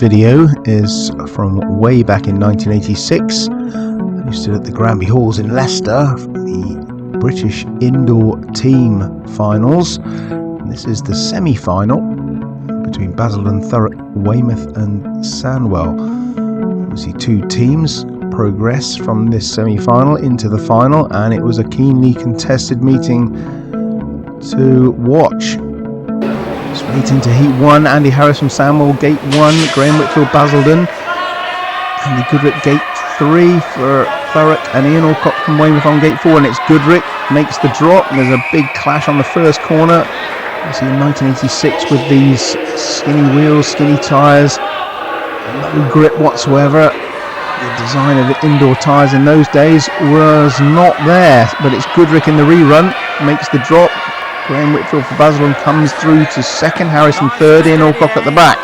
video is from way back in 1986. I stood at the Granby Halls in Leicester for the British Indoor Team Finals. And this is the semi-final between Basildon, Thurrock, Weymouth and Sandwell. Obviously two teams progress from this semi-final into the final, and it was a keenly contested meeting to watch. Straight into Heat 1, Andy Harris from Sandwell, Gate 1, Graham Whitfield, Basildon, Andy Goodrick, Gate 3 for Thurrock, and Ian Alcock from Weymouth on Gate 4, and it's Goodrick makes the drop, and there's a big clash on the first corner. Obviously in 1986 with these skinny wheels, skinny tyres, no grip whatsoever. The design of the indoor tyres in those days was not there, but it's Goodrick in the rerun, makes the drop. Graham Whitfield for Basildon comes through to second, Harrison third, Ian Alcock at the back.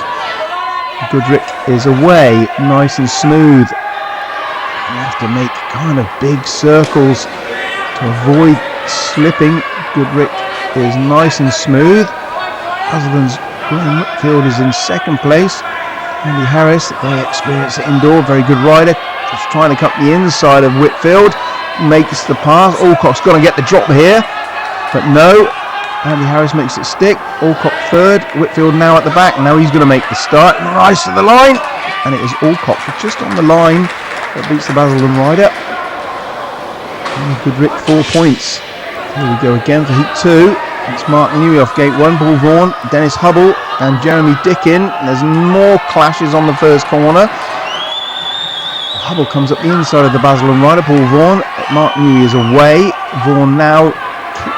Goodrick is away, nice and smooth. You have to make kind of big circles to avoid slipping. Goodrick is nice and smooth. Basildon's Graham Whitfield is in second place. Andy Harris, very experienced indoor, very good rider. He's trying to cut the inside of Whitfield, makes the pass. Alcock's got to get the drop here, but no. Andy Harris makes it stick. Alcock third, Whitfield now at the back. Now he's going to make the start. Nice to the line, and it is Alcock just on the line that beats the Basildon rider. And Goodrick 4 points. Here we go again for Heat 2. It's Mark Newey off Gate 1, Paul Vaughan, Dennis Hubble and Jeremy Dickin. There's more clashes on the first corner. Hubble comes up the inside of the Basildon rider, Paul Vaughan. Mark Newey is away. Vaughan now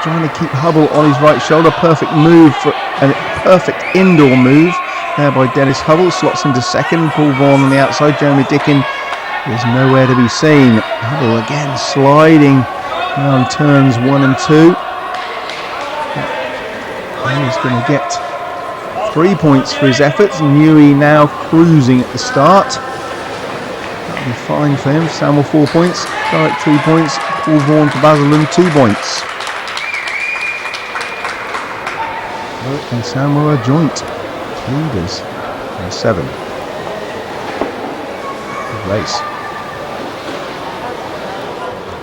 trying to keep Hubble on his right shoulder. Perfect move, for a perfect indoor move there by Dennis Hubble. Slots into second. Paul Vaughan on the outside. Jeremy Dickin is nowhere to be seen. Hubble again sliding around turns 1 and 2. And he's going to get 3 points for his efforts. Newey now cruising at the start. That'll be fine for him. Sandwell 4 points. Thurrock 3 points. Paul Vaughan for Basildon 2 points. Thurrock and Sandwell are joint leaders by 7. Good race.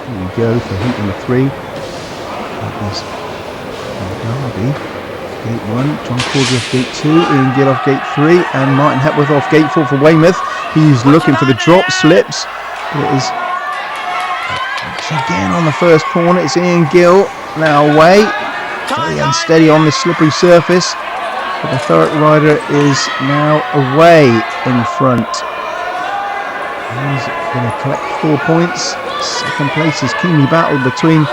Here we go for heat number 3. That is Derby. Gate 1, John Cordry off Gate 2, Ian Gill off Gate 3, and Martin Hepworth off Gate 4 for Weymouth. He's looking for the drop, slips, but it is again on the first corner. It's Ian Gill now away, very unsteady on this slippery surface, but the Thurrock rider is now away in front. He's going to collect 4 points. Second place is keenly battled between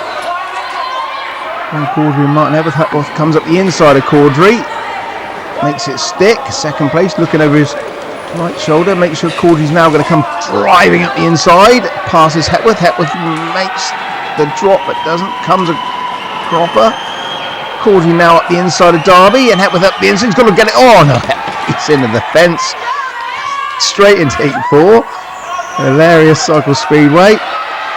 Cordry and Martin Hepworth. Hepworth comes up the inside of Cordry, makes it stick. Second place, looking over his right shoulder, makes sure Cordry's now going to come driving up the inside. Passes Hepworth. Hepworth makes the drop, but doesn't. Comes a cropper. Cordry now up the inside of Derby, and Hepworth up the inside. He's got to get it on. Oh, no, it's into the fence, straight into Heat 4. Hilarious cycle Speedway.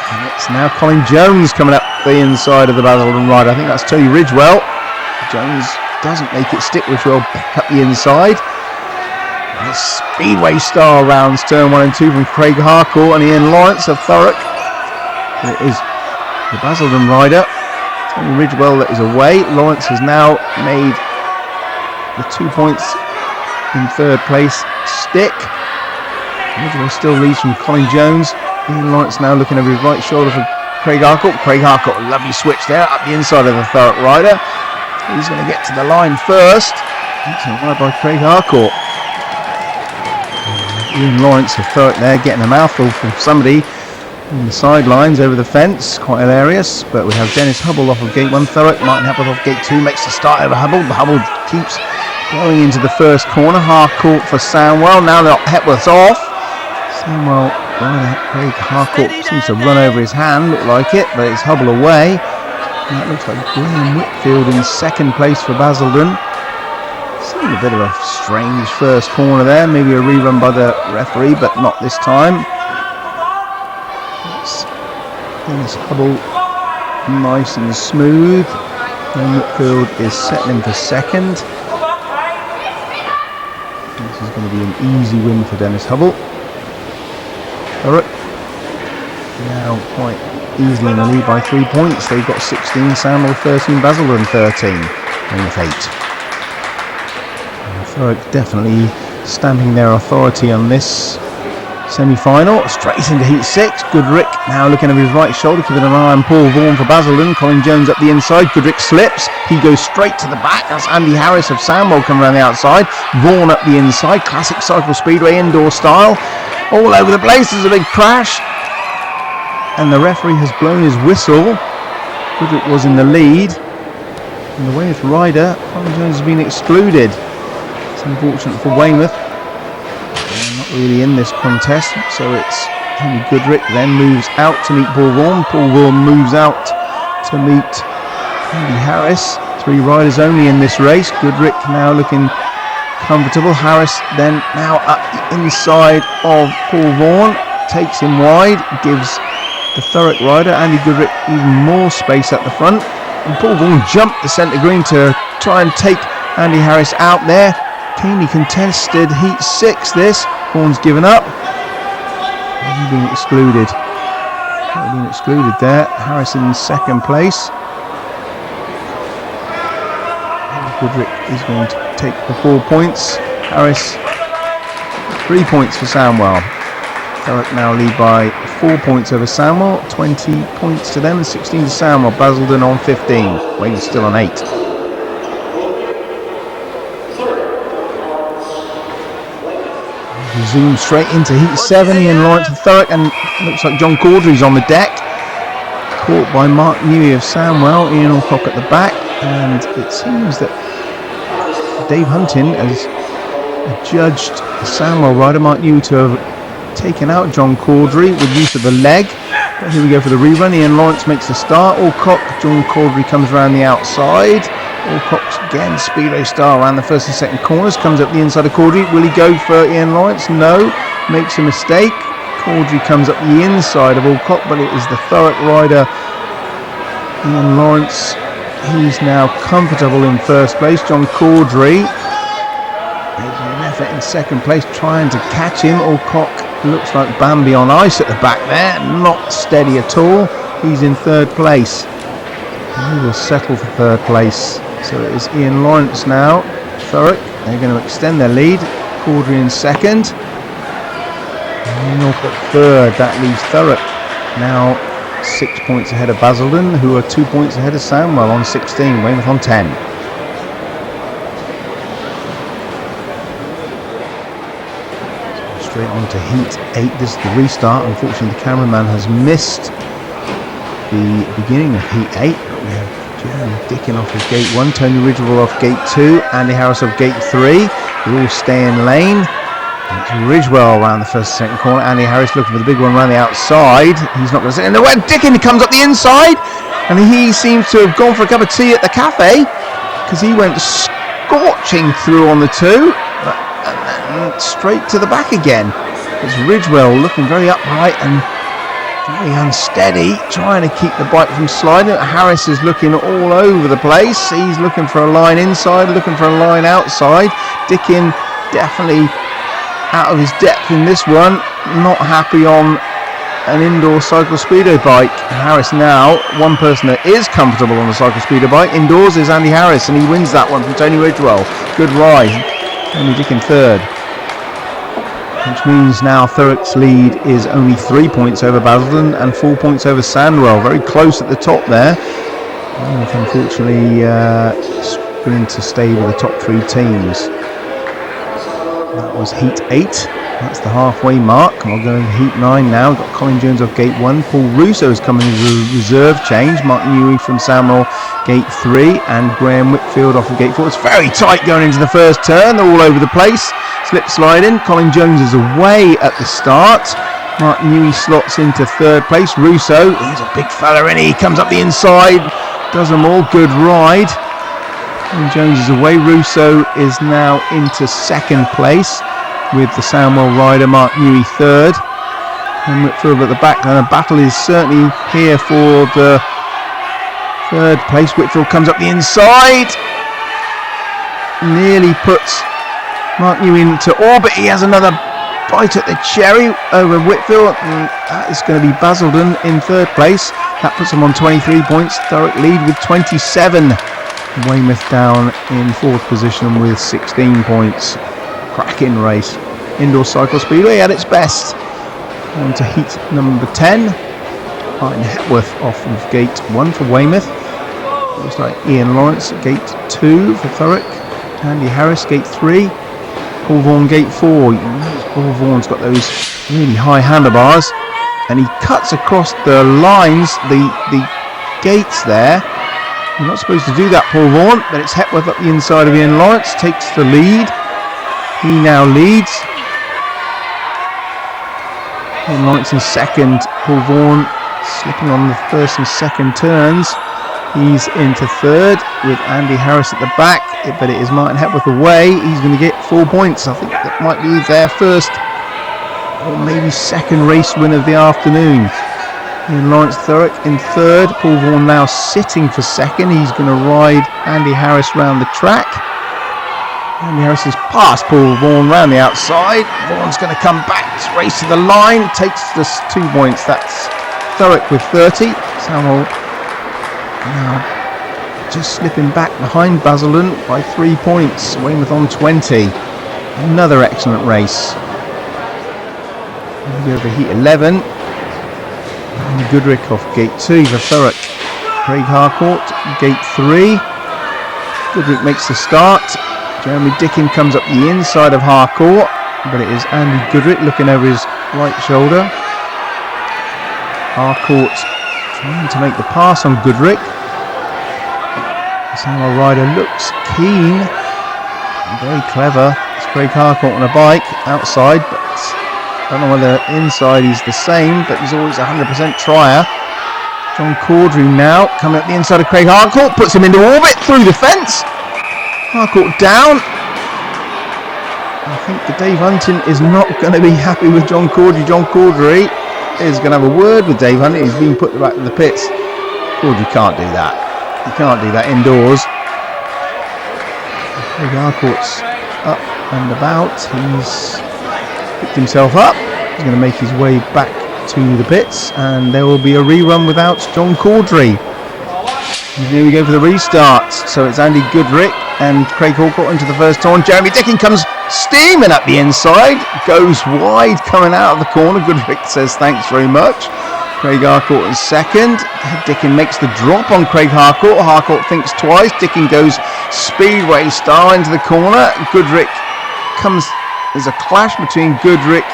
And it's now Colin Jones coming up the inside of the Basildon rider. I think that's Tony Ridgewell. Jones doesn't make it stick. Ridgewell back up the inside. And it's Speedway style rounds, turn 1 and 2 from Craig Harcourt and Ian Lawrence of Thurrock. It is the Basildon rider, Tony Ridgewell, that is away. Lawrence has now made the 2 points in third place stick. Ridgewell still leads from Colin Jones. Ian Lawrence now looking over his right shoulder for Craig Harcourt. Craig Harcourt, a lovely switch there up the inside of the Thurrock rider. He's going to get to the line first. That's a ride by Craig Harcourt. Ian Lawrence of Thurrock there getting a mouthful from somebody on the sidelines over the fence. Quite hilarious. But we have Dennis Hubble off of Gate 1 Thurrock. Martin Hepworth off Gate 2 makes the start over Hubble. Hubble keeps going into the first corner. Harcourt for Sandwell. Now that Hepworth's off. Sandwell, Craig Harcourt seems to run over his hand, look like it, but it's Hubble away. And that looks like Graham Whitfield in second place for Basildon. Seemed a bit of a strange first corner there, maybe a rerun by the referee, but not this time. It's Dennis Hubble, nice and smooth. Graham Whitfield is settling for second. This is going to be an easy win for Dennis Hubble. Thurrock now quite easily in the lead by 3 points. They've got 16, Sandwell 13, Basildon 13, Weymouth 8. Thurrock definitely stamping their authority on this semi-final. Straight into heat 6. Goodrick now looking over his right shoulder, keeping an eye on Paul Vaughan for Basildon. Colin Jones up the inside. Goodrick slips. He goes straight to the back. That's Andy Harris of Sandwell coming around the outside. Vaughan up the inside. Classic cycle speedway indoor style. All over the place. There's a big crash. And the referee has blown his whistle. Goodrick was in the lead. And the Weymouth rider, Colin Jones, has been excluded. It's unfortunate for Weymouth. They're not really in this contest, so it's Henry Goodrick then moves out to meet Paul Vaughan. Paul Vaughan moves out to meet Andy Harris. 3 riders only in this race. Goodrick now looking comfortable. Harris then now up the inside of Paul Vaughan, takes him wide, gives the Thurrock rider Andy Goodrick even more space at the front. And Paul Vaughan jumped the centre green to try and take Andy Harris out there. Keenly contested heat 6 this. Vaughan's given up. He's been excluded. There. Harris in second place. Goodrick is going to take the 4 points. Harris 3 points for Sandwell. Thurrock now lead by 4 points over Sandwell. 20 points to them and 16 to Sandwell. Basildon on 15. Weymouth still on 8. Zoom straight into heat 7. Ian Lawrence of Thurrock, and looks like John Caudry's on the deck. Caught by Mark Newey of Sandwell. Ian Alcock at the back, and it seems that Dave Hunting has judged the Sandwell rider Mark Newey to have taken out John Caudry with use of the leg. But here we go for the rerun. Ian Lawrence makes the start. Alcock, John Caudry comes around the outside. Alcock's again speedway style around the first and second corners, comes up the inside of Caudry. Will he go for Ian Lawrence? No, makes a mistake. Caudry comes up the inside of Alcock, but it is the Thurrock rider Ian Lawrence. He's now comfortable in first place. John Caudry making an effort in second place, trying to catch him. Alcock looks like Bambi on ice at the back there, not steady at all. He's in third place. And he will settle for third place. So it is Ian Lawrence now. Thurrock, they're going to extend their lead. Caudry in second. And Alcock third. That leaves Thurrock now 6 points ahead of Basildon, who are 2 points ahead of Sandwell on 16. Weymouth on 10. So straight on to heat 8. This is the restart. Unfortunately, the cameraman has missed the beginning of heat 8. We have Jeremy Dickin off of gate 1, Tony Ridgewell off gate 2, Andy Harris off gate 3. They all stay in lane. And it's Ridgewell around the first and second corner. Andy Harris looking for the big one around the outside. He's not going to say. And when Dickin comes up the inside, and he seems to have gone for a cup of tea at the cafe, because he went scorching through on the 2, and then straight to the back again. It's Ridgewell looking very upright and very unsteady, trying to keep the bike from sliding. Harris is looking all over the place. He's looking for a line inside, looking for a line outside. Dickin definitely out of his depth in this one. Not happy on an indoor cycle speedo bike. Harris now, one person that is comfortable on the cycle speedo bike indoors is Andy Harris, and he wins that one from Tony Ridgewell. Good ride. Tony Dickin third. Which means now Thurrock's lead is only 3 points over Basildon and 4 points over Sandwell. Very close at the top there. Weymouth unfortunately struggling to stay with the top 3 teams. That was heat 8. That's the halfway mark. We'll go into heat 9 now. We've got Colin Jones off gate 1. Paul Russo is coming as a reserve change. Mark Newey from Sandwell gate 3, and Graham Whitfield off of gate 4. It's very tight going into the first turn. They're all over the place. Slip sliding. Colin Jones is away at the start. Mark Newey slots into third place. Russo, he's a big fella, and he comes up the inside. Does them all. Good ride. Colin Jones is away. Russo is now into second place, with the Sandwell rider Mark Newey third, and Whitfield at the back. And a battle is certainly here for the third place. Whitfield comes up the inside, nearly puts Mark New into orbit. He has another bite at the cherry over Whitfield. And that is going to be Basildon in third place. That puts them on 23 points. Thurrock lead with 27. Weymouth down in fourth position with 16 points. Cracking race. Indoor Cycle Speedway at its best. On to heat number 10. Martin Hepworth off of gate 1 for Weymouth. Looks like Ian Lawrence at gate 2 for Thurrock. Andy Harris gate 3. Paul Vaughan gate 4. Paul Vaughan's got those really high handlebars, and he cuts across the lines, the gates there. You're not supposed to do that, Paul Vaughan, but it's Hepworth up the inside of Ian Lawrence, takes the lead. He now leads. Ian Lawrence in second. Paul Vaughan slipping on the first and second turns. He's into third with Andy Harris at the back, but it is Martin Hepworth away. He's going to get 4 points. I think that might be their first or maybe second race win of the afternoon. Ian Lawrence Thurrock in third. Paul Vaughan now sitting for second. He's going to ride Andy Harris round the track. Andy Harris has passed Paul Vaughan round the outside. Vaughan's going to come back, race to the line, takes just 2 points. That's Thurrock with 30. Sandwell now just slipping back behind Basildon by 3 points. Weymouth on 20. Another excellent race. We go for heat 11. And Goodrick off gate 2 for Thurrock. Craig Harcourt, gate 3. Goodrick makes the start. Jeremy Dickin comes up the inside of Harcourt, but it is Andy Goodrick looking over his right shoulder. Harcourt trying to make the pass on Goodrick. The Sandwell rider looks keen and very clever. It's Craig Harcourt on a bike outside, but I don't know whether inside he's the same, but he's always 100% trier. John Caudry now coming up the inside of Craig Harcourt, puts him into orbit through the fence. Harcourt down. I think the Dave Hunting is not going to be happy with John Caudry. John Caudry is going to have a word with Dave Hunting. He's been put back in the pits. Caudry can't do that. You can't do that indoors. Craig Harcourt's up and about. He's picked himself up. He's going to make his way back to the pits, and there will be a rerun without John Caudry. And here we go for the restart. So it's Andy Goodrick and Craig Harcourt into the first turn. Jeremy Dickin comes steaming up the inside, goes wide coming out of the corner. Goodrick says thanks very much. Craig Harcourt in second. Dickin makes the drop on Craig Harcourt. Harcourt thinks twice. Dickin goes Speedway style into the corner. Goodrick comes. There's a clash between Goodrick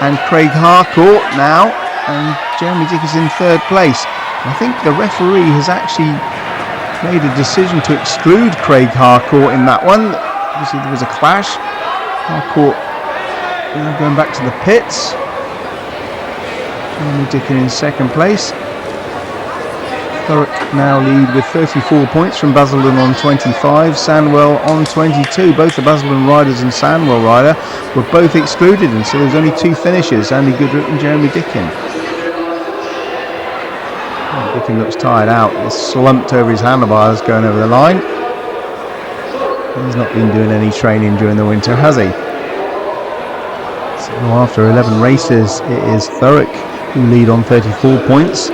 and Craig Harcourt now, and Jeremy Dickin's in third place. I think the referee has actually made a decision to exclude Craig Harcourt in that one. Obviously there was a clash. Harcourt now going back to the pits. Jeremy Dickin in second place. Thurrock now lead with 34 points from Basildon on 25, Sandwell on 22. Both the Basildon riders and Sandwell rider were both excluded, and so there's only two finishers, Andy Goodrick and Jeremy Dickin. Dickin looks tired out. He's slumped over his handlebars going over the line. He's not been doing any training during the winter, has he? So after 11 races, it is Thurrock who lead on 34 points.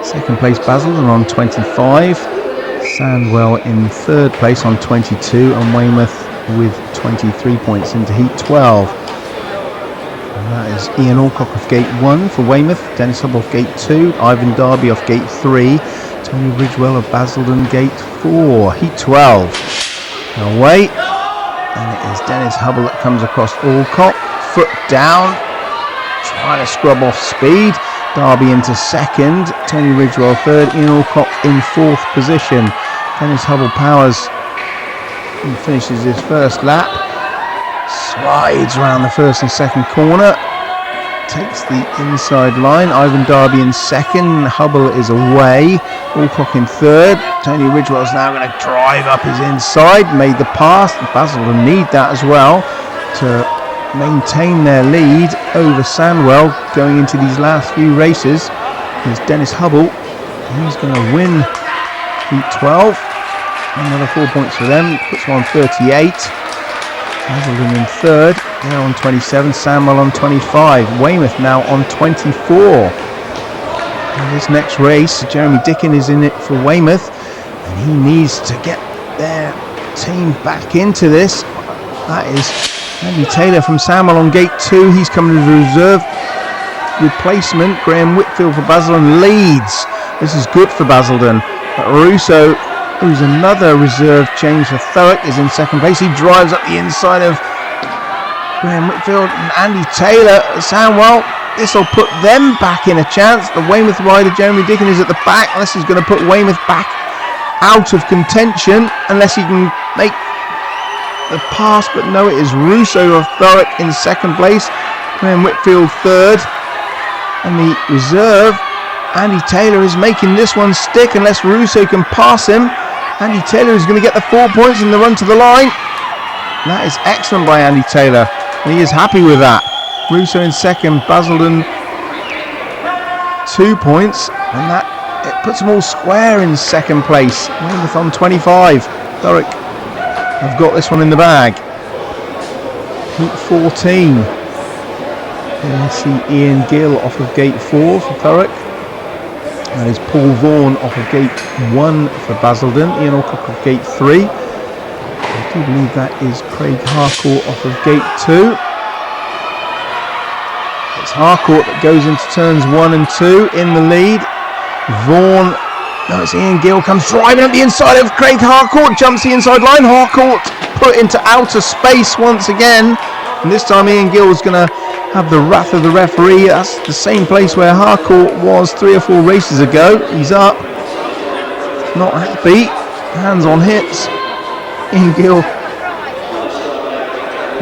Second place Basildon on 25, Sandwell in third place on 22, and Weymouth with 23 points into heat 12. And that is Ian Alcock off gate 1 for Weymouth, Dennis Hubble off gate 2, Ivan Darby off gate 3, Tony Ridgewell of Basildon gate 4. Heat 12 away, and it is Dennis Hubble that comes across Alcock, foot down, trying to scrub off speed. Darby into second, Tony Ridgewell third, Ian Alcock in fourth position. Dennis Hubble powers and finishes his first lap, slides around the first and second corner, takes the inside line. Ivan Darby in second, Hubble is away, Alcock in third. Tony Ridgewell's now going to drive up his inside, made the pass. Basildon need that as well to maintain their lead over Sandwell going into these last few races. There's Dennis Hubble. He's going to win heat 12. Another 4 points for them. Puts them on 38. Basildon in third. They're on 27. Sandwell on 25. Weymouth now on 24. And this next race, Jeremy Dickin is in it for Weymouth, and he needs to get their team back into this. That is Andy Taylor from Sandwell on gate 2. He's coming as a reserve replacement. Graham Whitfield for Basildon leads. This is good for Basildon. But Russo, who's another reserve change for Thurrock, is in second place. He drives up the inside of Graham Whitfield and Andy Taylor at Sandwell. This will put them back in a chance. The Weymouth rider, Jeremy Dickin, is at the back. Unless he's going to put Weymouth back out of contention, unless he can make the pass. But no, it is Russo of Thurrock in second place. Graham Whitfield third. And the reserve, Andy Taylor, is making this one stick unless Russo can pass him. Andy Taylor is going to get the 4 points in the run to the line. And that is excellent by Andy Taylor, and he is happy with that. Russo in second, Basildon 2 points, and that it puts them all square in second place. Weymouth on 25. Thurrock have got this one in the bag. Heat 14. Here we see Ian Gill off of gate 4 for Thurrock. That is Paul Vaughan off of gate 1 for Basildon. Ian Alcock of gate 3. I do believe that is Craig Harcourt off of gate 2. It's Harcourt that goes into turns 1 and 2 in the lead. Vaughan, no, it's Ian Gill, comes driving up the inside of Craig Harcourt, jumps the inside line. Harcourt put into outer space once again, and this time Ian Gill is going to have the wrath of the referee. That's the same place where Harcourt was 3 or 4 races ago. He's up, not happy, hands on hips. Ian Gill,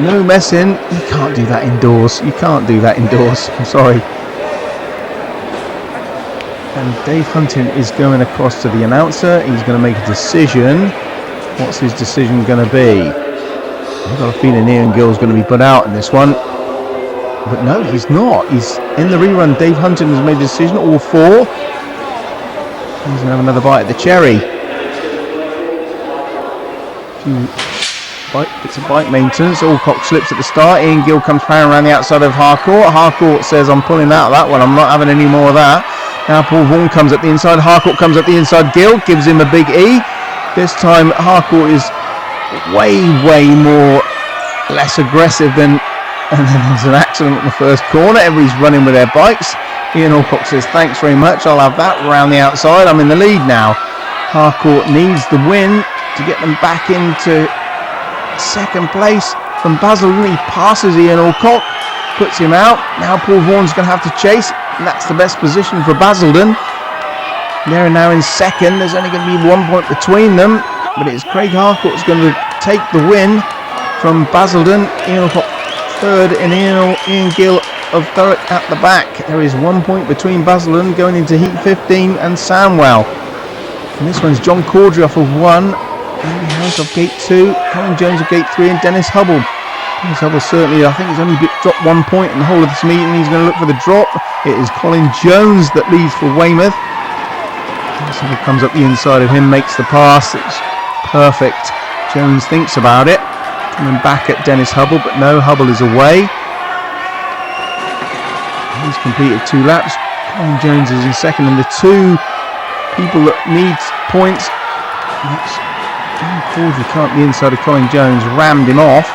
no messing. You can't do that indoors. You can't do that indoors. I'm sorry. And Dave Hunting is going across to the announcer. He's going to make a decision. What's his decision going to be? I've got a feeling Ian Gill's going to be put out in this one. But no, he's not. He's in the rerun. Dave Hunting has made a decision. All 4. He's going to have another bite at the cherry. Bits of bike maintenance. Alcock slips at the start. Ian Gill comes powering around the outside of Harcourt. Harcourt says, I'm pulling out of that one. I'm not having any more of that. Now Paul Vaughan comes up the inside. Harcourt comes up the inside. Gill gives him a big E. This time Harcourt is way more less aggressive than, and then there's an accident on the first corner. Everybody's running with their bikes. Ian Alcock says, thanks very much, I'll have that around the outside. I'm in the lead now. Harcourt needs the win to get them back into second place from Basildon. He passes Ian Alcock, puts him out. Now Paul Vaughan's going to have to chase, and that's the best position for Basildon. They're now in second. There's only going to be 1 point between them, but it's Craig Harcourt's going to take the win from Basildon. Ian Alcock third, and Ian Gill of Thurrock at the back. There is 1 point between Basildon going into heat 15 and Sandwell. And this one's John Caudry off of 1, Andy Harris of gate 2, Colin Jones of gate 3, and Dennis Hubble. Dennis Hubble certainly, I think he's only dropped 1 point in the whole of this meeting. He's going to look for the drop. It is Colin Jones that leads for Weymouth. Dennis Hubble comes up the inside of him, makes the pass. It's perfect. Jones thinks about it, coming back at Dennis Hubble, but no, Hubble is away. He's completed 2 laps. Colin Jones is in second, and the 2 people that need points, John Caudry can't be inside of Colin Jones, rammed him off,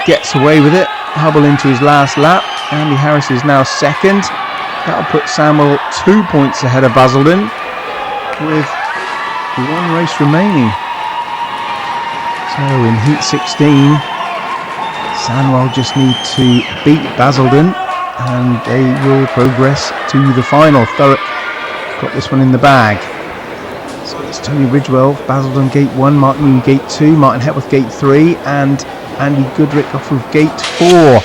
gets away with it. Hubble into his last lap. Andy Harris is now second. That'll put Sandwell 2 points ahead of Basildon with 1 race remaining. So in heat 16, Sandwell just need to beat Basildon and they will progress to the final. Thurrock got this one in the bag. So it's Tony Ridgewell, Basildon gate 1, Mark Moon gate 2, Martin Hepworth gate 3, and Andy Goodrick off of gate 4.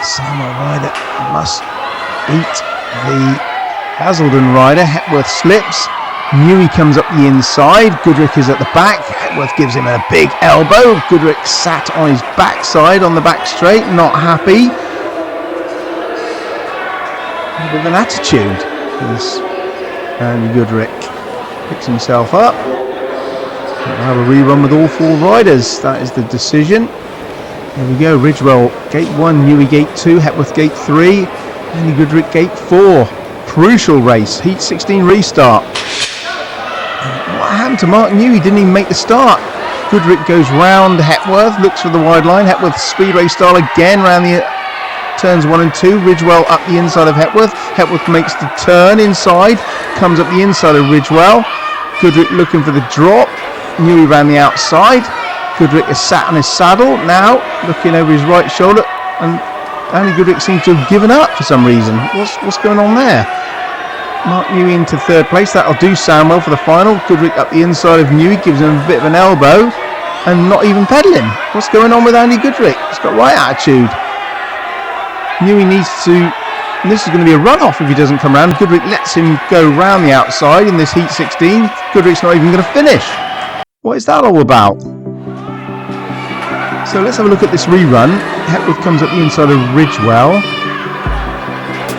Sandwell rider must beat the Basildon rider. Hepworth slips. Newey comes up the inside. Goodrick is at the back. Hepworth gives him a big elbow. Goodrick sat on his backside on the back straight, not happy. With an attitude is Andy Goodrick. Picks himself up. We'll have a rerun with all 4 riders. That is the decision. There we go. Ridgewell gate 1, Newey gate 2, Hepworth gate 3, Andy Goodrick gate 4. Crucial race. Heat 16 restart. What happened to Mark Newey? Didn't even make the start. Goodrick goes round Hepworth, looks for the wide line. Hepworth Speedway style again round the turns 1 and 2. Ridgewell up the inside of Hepworth. Hepworth makes the turn inside, comes up the inside of Ridgewell. Goodrick looking for the drop. Newey ran the outside. Goodrick is sat on his saddle now, looking over his right shoulder, and Andy Goodrick seems to have given up for some reason. What's going on there? Mark Newey into 3rd place. That'll do Sandwell for the final. Goodrick up the inside of Newey, gives him a bit of an elbow, and not even pedalling. What's going on with Andy Goodrick? He's got right attitude. Newey needs to... And this is going to be a run-off if he doesn't come round. Goodrick lets him go round the outside in this Heat 16. Goodrick's not even going to finish. What is that all about? So let's have a look at this rerun. Hepworth comes up the inside of Ridgewell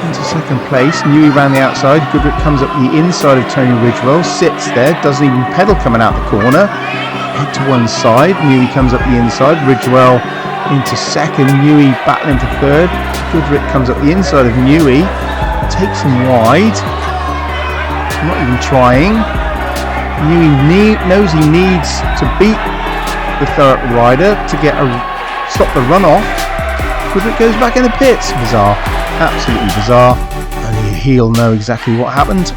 into 2nd place. Newey ran the outside. Goodrick comes up the inside of Tony Ridgewell, sits there, doesn't even pedal coming out the corner. Head to one side. Newey comes up the inside. Ridgewell into 2nd. Newey battling for 3rd. Goodrick comes up the inside of Newey, takes him wide. Not even trying. Newey knows he needs to beat the Thurrock rider to stop the runoff. Goodrick goes back in the pits. Bizarre, absolutely bizarre. Only he'll know exactly what happened.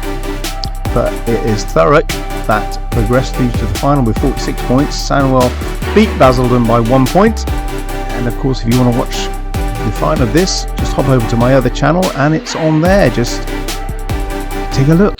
But it is Thurrock that progressed through to the final with 46 points. Sandwell beat Basildon by 1 point. And of course, if you want to watch the final of this, just hop over to my other channel and it's on there. Just take a look.